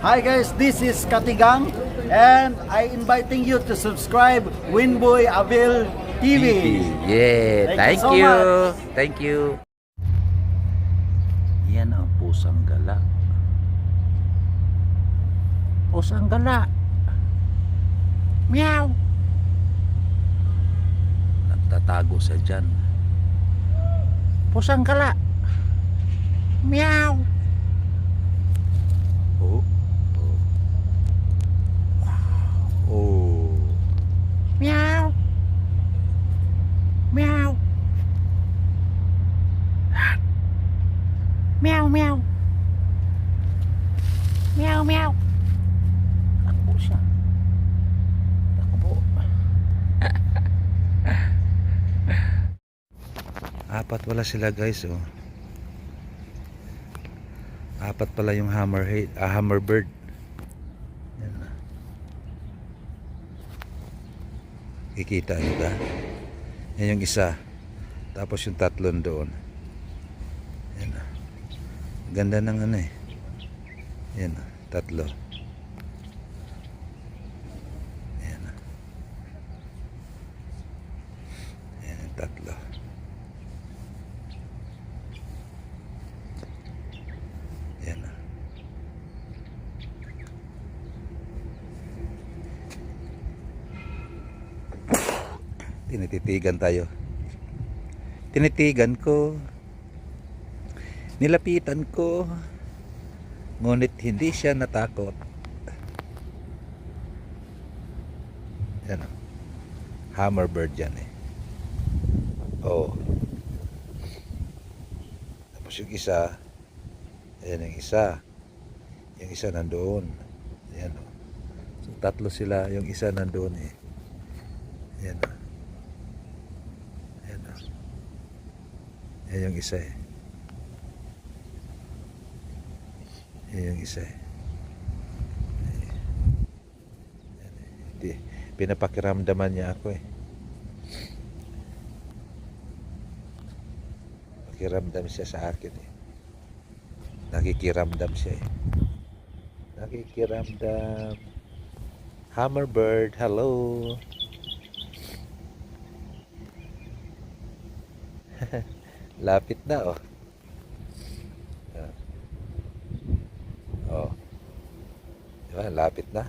Hi guys, this is Katigang and I inviting you to subscribe Winboy Abil TV. Yeah, Thank thank you so you. much. Thank you. Yan ang pusang gala. Pusang gala. Meow. Nagtatago sa dyan. Pusang gala. Meow. Oh. Oh. Oh. Meow. Meow. Meow, meow. Meow, meow. Takbo siya. Takbo. Apat wala sila guys, oh. Apat pala yung hammerbird. Yan na. Kikita nyo ba? Yan yung isa. Tapos yung tatlon doon. Yan na. Ganda ng ano eh. Yan na. Tatlo. Yan na. Yan yung tatlo. Yan na. Tinititigan tayo. Tinitigan ko. Nilapitan ko. Ngunit hindi siya natakot. Yan o. Hammerbird yan eh. Oh. Tapos yung isa. Ayan yung isa. Yung isa nandoon. Ayan o. So tatlo sila. Yung isa nandoon eh. Ayan o. Ayan o. Ayan yung isa eh. Ayan yung isa eh. Ayan eh. Hindi. Pinapakiramdaman niya ako eh. Pakiramdam siya sa akin eh. Nakikiramdam siya eh. Nakikiramdam. Hammerbird, hello. Lapit na oh. Oh. Diba, lapit na.